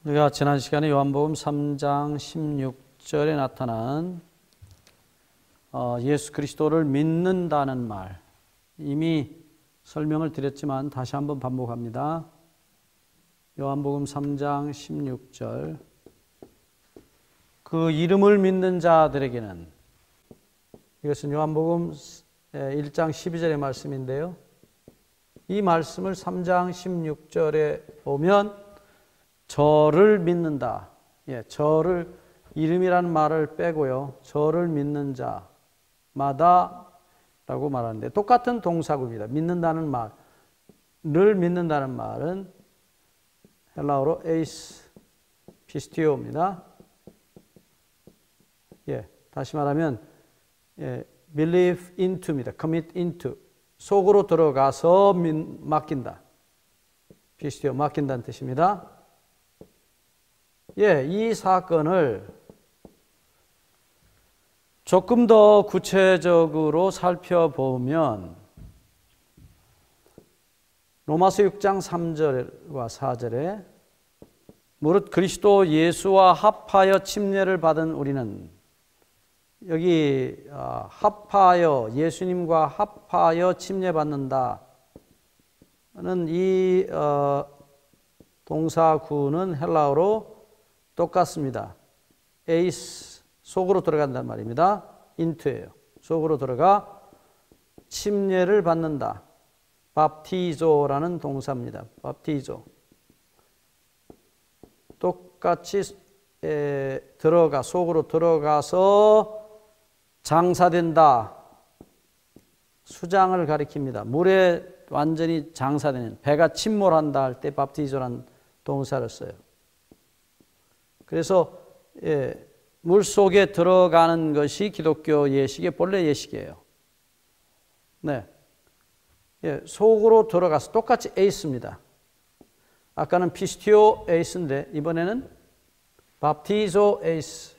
우리가 지난 시간에 요한복음 3장 16절에 나타난 예수 그리스도를 믿는다는 말, 이미 설명을 드렸지만 다시 한번 반복합니다. 요한복음 3장 16절, 그 이름을 믿는 자들에게는, 이것은 요한복음 1장 12절의 말씀인데요, 이 말씀을 3장 16절에 보면 저를 믿는다. 저를, 이름이라는 말을 빼고요, 저를 믿는 자마다 라고 말하는데 똑같은 동사구입니다. 믿는다는 말을 믿는다는 말은 헬라어로 에이스 피스티오입니다. 다시 말하면 believe into입니다. commit into, 속으로 들어가서 맡긴다. 피스티오, 맡긴다는 뜻입니다. 이 사건을 조금 더 구체적으로 살펴보면 로마서 6장 3절과 4절에 무릇 그리스도 예수와 합하여 침례를 받은 우리는, 여기 합하여, 예수님과 합하여 침례받는다는 이 동사구는 헬라어로 똑같습니다. 에이스, 속으로 들어간단 말입니다. 인투예요. 속으로 들어가 침례를 받는다. 밥티조라는 동사입니다. 밥티조. 똑같이 들어가, 속으로 들어가서 장사된다. 수장을 가리킵니다. 물에 완전히 장사되는, 배가 침몰한다 할 때 밥티조라는 동사를 써요. 그래서 물 속에 들어가는 것이 기독교 예식의 본래 예식이에요. 속으로 들어가서 똑같이 에이스입니다. 아까는 피스티오 에이스인데 이번에는 밥티조 에이스.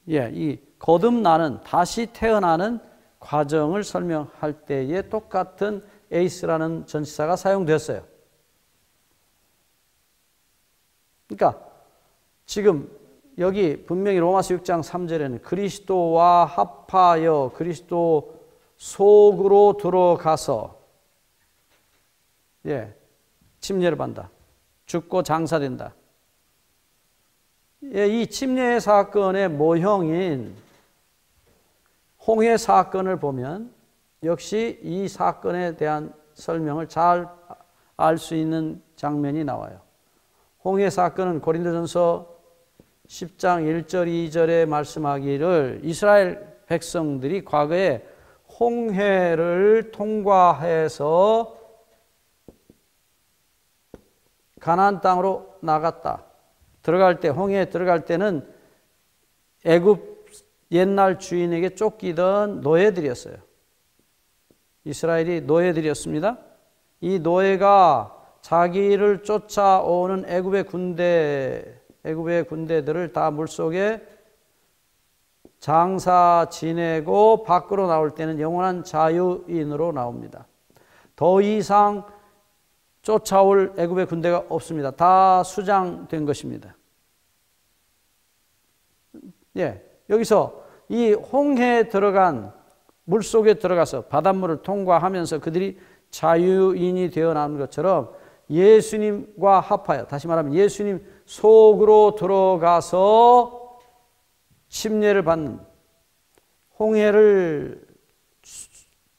이 거듭나는, 다시 태어나는 과정을 설명할 때에 똑같은 에이스라는 전치사가 사용되었어요. 그러니까 지금 여기 분명히 로마서 6장 3절에는 그리스도와 합하여, 그리스도 속으로 들어가서 침례를 받는다. 죽고 장사된다. 이 침례 사건의 모형인 홍해 사건을 보면 역시 이 사건에 대한 설명을 잘 알 수 있는 장면이 나와요. 홍해 사건은 고린도전서 10장 1절 2절에 말씀하기를 이스라엘 백성들이 과거에 홍해를 통과해서 가나안 땅으로 나갔다. 들어갈 때, 홍해에 들어갈 때는 애굽 옛날 주인에게 쫓기던 노예들이었어요. 이스라엘이 노예들이었습니다. 이 노예가 자기를 쫓아오는 애굽의 군대들을 다 물속에 장사 지내고 밖으로 나올 때는 영원한 자유인으로 나옵니다. 더 이상 쫓아올 애굽의 군대가 없습니다. 다 수장된 것입니다. 여기서 이 홍해에 들어간, 물속에 들어가서 바닷물을 통과하면서 그들이 자유인이 되어 나오는 것처럼 예수님과 합하여, 다시 말하면 예수님 속으로 들어가서 침례를 받는, 홍해를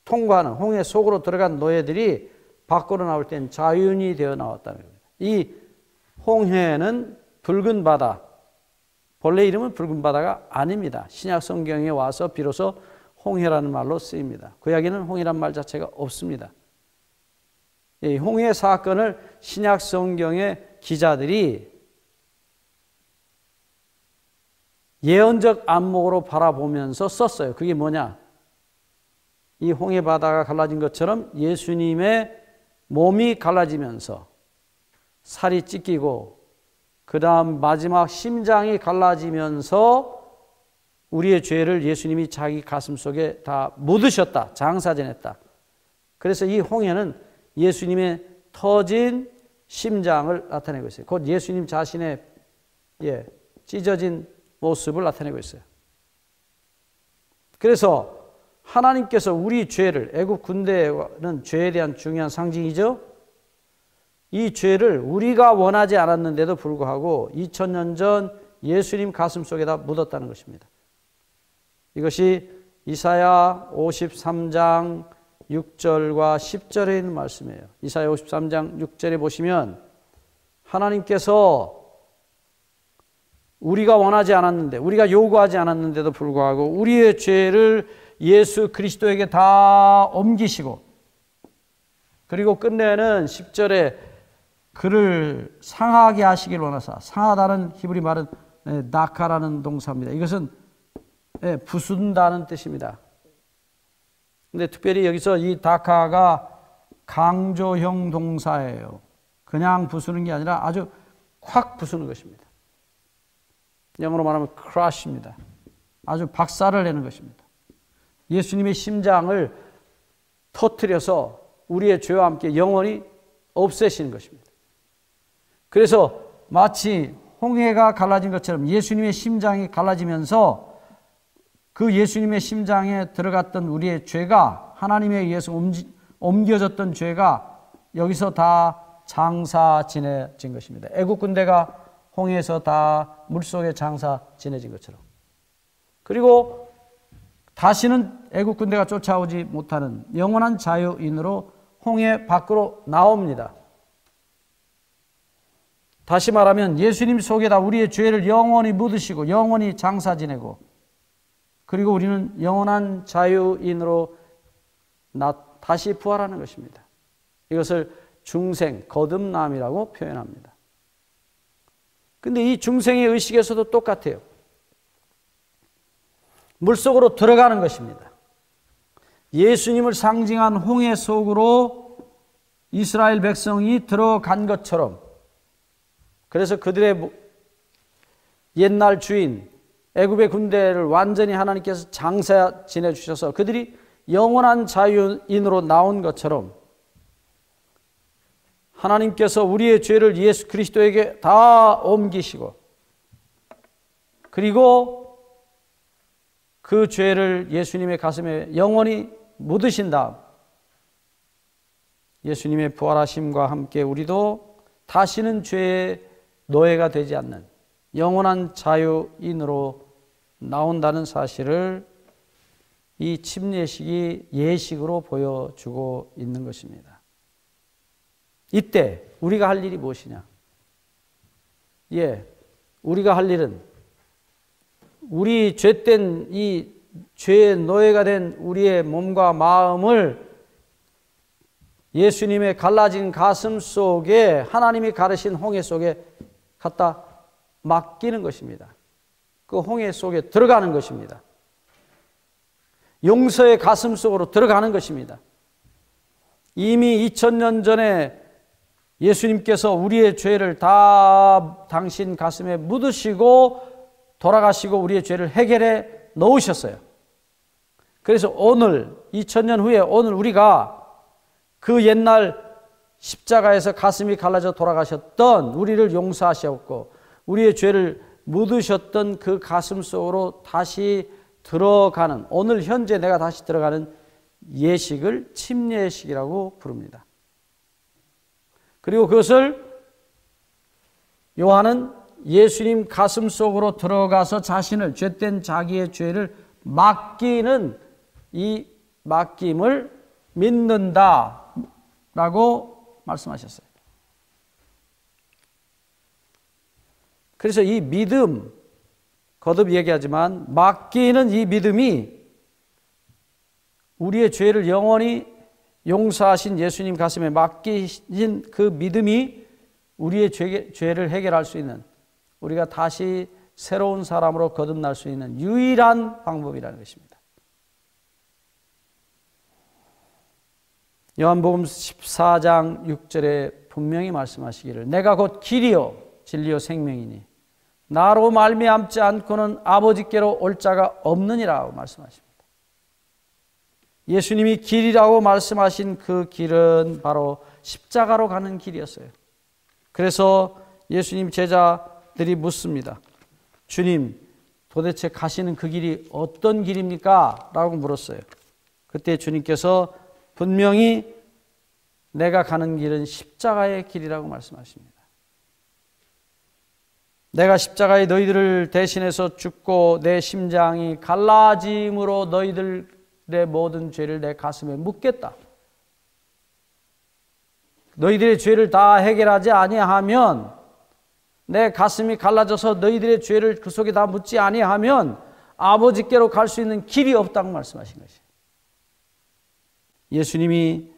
통과하는, 홍해 속으로 들어간 노예들이 밖으로 나올 땐 자유인이 되어 나왔다는 겁니다. 이 홍해는 붉은 바다, 본래 이름은 붉은 바다가 아닙니다. 신약 성경에 와서 비로소 홍해라는 말로 쓰입니다. 구약에는 홍해란 말 자체가 없습니다. 이 홍해 사건을 신약 성경의 기자들이 예언적 안목으로 바라보면서 썼어요. 그게 뭐냐? 이 홍해 바다가 갈라진 것처럼 예수님의 몸이 갈라지면서 살이 찢기고 그 다음 마지막 심장이 갈라지면서 우리의 죄를 예수님이 자기 가슴 속에 다 묻으셨다. 장사 지냈다. 그래서 이 홍해는 예수님의 터진 심장을 나타내고 있어요. 곧 예수님 자신의 찢어진 모습을 나타내고 있어요. 그래서 하나님께서 우리 죄를, 애국 군대는 죄에 대한 중요한 상징이죠. 이 죄를 우리가 원하지 않았는데도 불구하고 2000년 전 예수님 가슴 속에다 묻었다는 것입니다. 이것이 이사야 53장 6절과 10절에 있는 말씀이에요. 이사야 53장 6절에 보시면 하나님께서 우리가 원하지 않았는데, 우리가 요구하지 않았는데도 불구하고 우리의 죄를 예수 그리스도에게 다 옮기시고, 그리고 끝내는 10절에 그를 상하게 하시길 원하사, 상하다는 히브리 말은 나카라는 동사입니다. 이것은 부순다는 뜻입니다. 근데 특별히 여기서 이 다카가 강조형 동사예요. 그냥 부수는 게 아니라 아주 콱 부수는 것입니다. 영어로 말하면 crush입니다. 아주 박살을 내는 것입니다. 예수님의 심장을 터뜨려서 우리의 죄와 함께 영원히 없애시는 것입니다. 그래서 마치 홍해가 갈라진 것처럼 예수님의 심장이 갈라지면서 그 예수님의 심장에 들어갔던 우리의 죄가, 하나님에 의해서 옮겨졌던 죄가 여기서 다 장사 지내진 것입니다. 애국 군대가 홍해에서 다 물속에 장사 지내진 것처럼. 그리고 다시는 애국 군대가 쫓아오지 못하는 영원한 자유인으로 홍해 밖으로 나옵니다. 다시 말하면 예수님 속에다 우리의 죄를 영원히 묻으시고 영원히 장사 지내고, 그리고 우리는 영원한 자유인으로 다시 부활하는 것입니다. 이것을 중생, 거듭남이라고 표현합니다. 근데 이 중생의 의식에서도 똑같아요. 물속으로 들어가는 것입니다. 예수님을 상징한 홍해 속으로 이스라엘 백성이 들어간 것처럼, 그래서 그들의 옛날 주인 애굽의 군대를 완전히 하나님께서 장사 지내주셔서 그들이 영원한 자유인으로 나온 것처럼 하나님께서 우리의 죄를 예수 그리스도에게 다 옮기시고, 그리고 그 죄를 예수님의 가슴에 영원히 묻으신 다음 예수님의 부활하심과 함께 우리도 다시는 죄의 노예가 되지 않는 영원한 자유인으로 나온다는 사실을 이 침례식이 예식으로 보여주고 있는 것입니다. 이때 우리가 할 일이 무엇이냐? 우리가 할 일은 우리 죄된 이 죄의 노예가 된 우리의 몸과 마음을 예수님의 갈라진 가슴 속에, 하나님이 가르신 홍해 속에 갖다 맡기는 것입니다. 그 홍해 속에 들어가는 것입니다. 용서의 가슴 속으로 들어가는 것입니다. 이미 2000년 전에 예수님께서 우리의 죄를 다 당신 가슴에 묻으시고 돌아가시고 우리의 죄를 해결해 놓으셨어요. 그래서 오늘 2000년 후에 오늘 우리가 그 옛날 십자가에서 가슴이 갈라져 돌아가셨던 우리를 용서하셨고 우리의 죄를 묻으셨던 그 가슴 속으로 다시 들어가는, 오늘 현재 내가 다시 들어가는 예식을 침례식이라고 부릅니다. 그리고 그것을 요한은 예수님 가슴 속으로 들어가서 자신을, 죄된 자기의 죄를 맡기는 이 맡김을 믿는다라고 말씀하셨어요. 그래서 이 믿음, 거듭 얘기하지만 맡기는 이 믿음이 우리의 죄를 영원히 용서하신 예수님 가슴에 맡기신 그 믿음이 우리의 죄를 해결할 수 있는, 우리가 다시 새로운 사람으로 거듭날 수 있는 유일한 방법이라는 것입니다. 요한복음 14장 6절에 분명히 말씀하시기를 내가 곧 길이요 진리요 생명이니 나로 말미암지 않고는 아버지께로 올 자가 없느니라고 말씀하십니다. 예수님이 길이라고 말씀하신 그 길은 바로 십자가로 가는 길이었어요. 그래서 예수님 제자들이 묻습니다. 주님, 도대체 가시는 그 길이 어떤 길입니까? 라고 물었어요. 그때 주님께서 분명히 내가 가는 길은 십자가의 길이라고 말씀하십니다. 내가 십자가에 너희들을 대신해서 죽고 내 심장이 갈라짐으로 너희들의 모든 죄를 내 가슴에 묻겠다. 너희들의 죄를 다 해결하지 아니하면, 내 가슴이 갈라져서 너희들의 죄를 그 속에 다 묻지 아니하면 아버지께로 갈 수 있는 길이 없다고 말씀하신 것이에요. 예수님이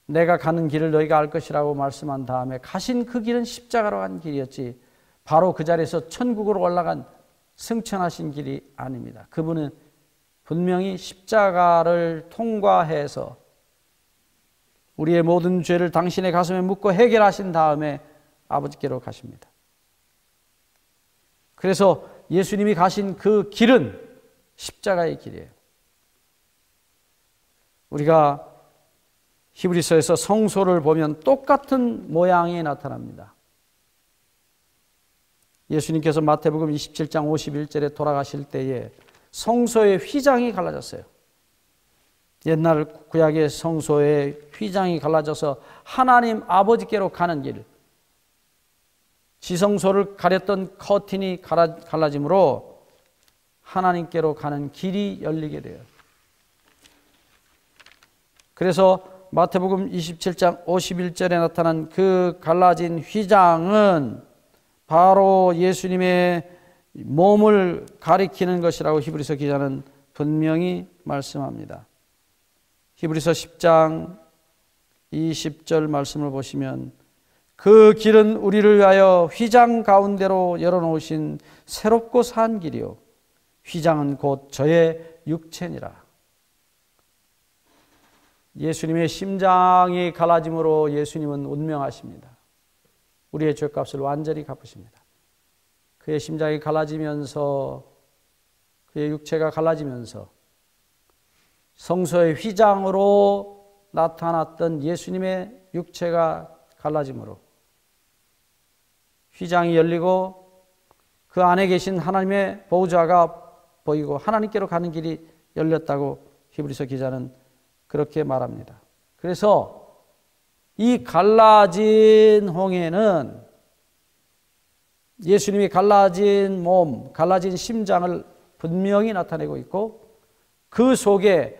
내가 가는 길을 너희가 알 것이라고 말씀한 다음에 가신 그 길은 십자가로 간 길이었지, 바로 그 자리에서 천국으로 올라간 승천하신 길이 아닙니다. 그분은 분명히 십자가를 통과해서 우리의 모든 죄를 당신의 가슴에 묻고 해결하신 다음에 아버지께로 가십니다. 그래서 예수님이 가신 그 길은 십자가의 길이에요. 우리가 히브리서에서 성소를 보면 똑같은 모양이 나타납니다. 예수님께서 마태복음 27장 51절에 돌아가실 때에 성소의 휘장이 갈라졌어요. 옛날 구약의 성소의 휘장이 갈라져서 하나님 아버지께로 가는 길, 지성소를 가렸던 커튼이 갈라짐으로 하나님께로 가는 길이 열리게 돼요. 그래서 마태복음 27장 51절에 나타난 그 갈라진 휘장은 바로 예수님의 몸을 가리키는 것이라고 히브리서 기자는 분명히 말씀합니다. 히브리서 10장 20절 말씀을 보시면 그 길은 우리를 위하여 휘장 가운데로 열어놓으신 새롭고 산 길이요 휘장은 곧 저의 육체니라. 예수님의 심장이 갈라짐으로 예수님은 운명하십니다. 우리의 죄값을 완전히 갚으십니다. 그의 심장이 갈라지면서, 그의 육체가 갈라지면서 성소의 휘장으로 나타났던 예수님의 육체가 갈라짐으로 휘장이 열리고 그 안에 계신 하나님의 보좌가 보이고 하나님께로 가는 길이 열렸다고 히브리서 기자는 그렇게 말합니다. 그래서 이 갈라진 홍해는 예수님이 갈라진 몸, 갈라진 심장을 분명히 나타내고 있고 그 속에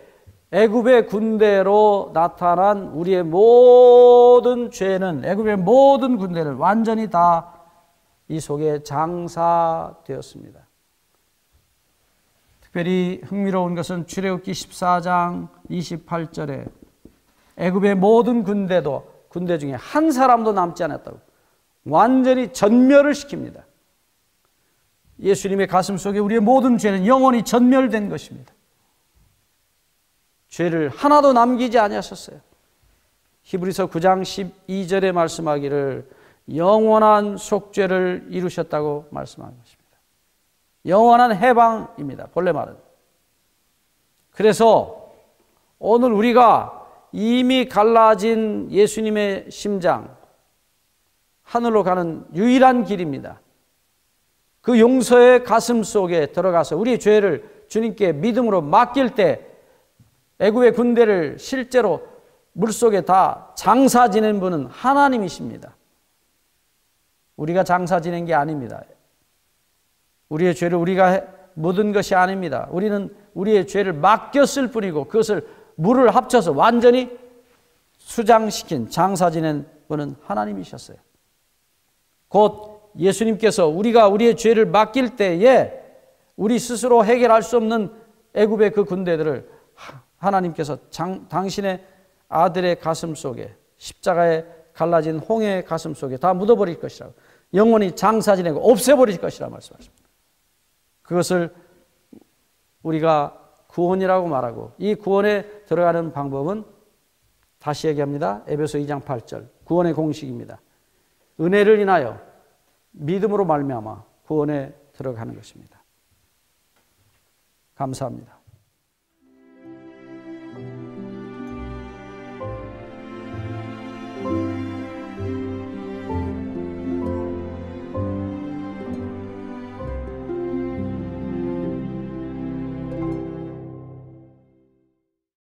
애굽의 군대로 나타난 우리의 모든 죄는, 애굽의 모든 군대는 완전히 다 이 속에 장사되었습니다. 특별히 흥미로운 것은 출애굽기 14장 28절에 애굽의 모든 군대도, 군대 중에 한 사람도 남지 않았다고 완전히 전멸을 시킵니다. 예수님의 가슴 속에 우리의 모든 죄는 영원히 전멸된 것입니다. 죄를 하나도 남기지 아니하셨어요. 히브리서 9장 12절에 말씀하기를 영원한 속죄를 이루셨다고 말씀하는 것입니다. 영원한 해방입니다. 본래 말은. 그래서 오늘 우리가 이미 갈라진 예수님의 심장, 하늘로 가는 유일한 길입니다. 그 용서의 가슴 속에 들어가서 우리의 죄를 주님께 믿음으로 맡길 때 애굽의 군대를 실제로 물속에 다 장사 지낸 분은 하나님이십니다. 우리가 장사 지낸 게 아닙니다. 우리의 죄를 우리가 묻은 것이 아닙니다. 우리는 우리의 죄를 맡겼을 뿐이고 그것을 물을 합쳐서 완전히 수장시킨, 장사 지낸 분은 하나님이셨어요. 곧 예수님께서 우리가 우리의 죄를 맡길 때에 우리 스스로 해결할 수 없는 애굽의 그 군대들을 하나님께서 당신의 아들의 가슴 속에, 십자가에 갈라진 홍해의 가슴 속에 다 묻어버릴 것이라고, 영원히 장사 지내고 없애버릴 것이라 말씀하십니다. 그것을 우리가 구원이라고 말하고, 이 구원에 들어가는 방법은 다시 얘기합니다. 에베소 2장 8절 구원의 공식입니다. 은혜를 인하여 믿음으로 말미암아 구원에 들어가는 것입니다. 감사합니다.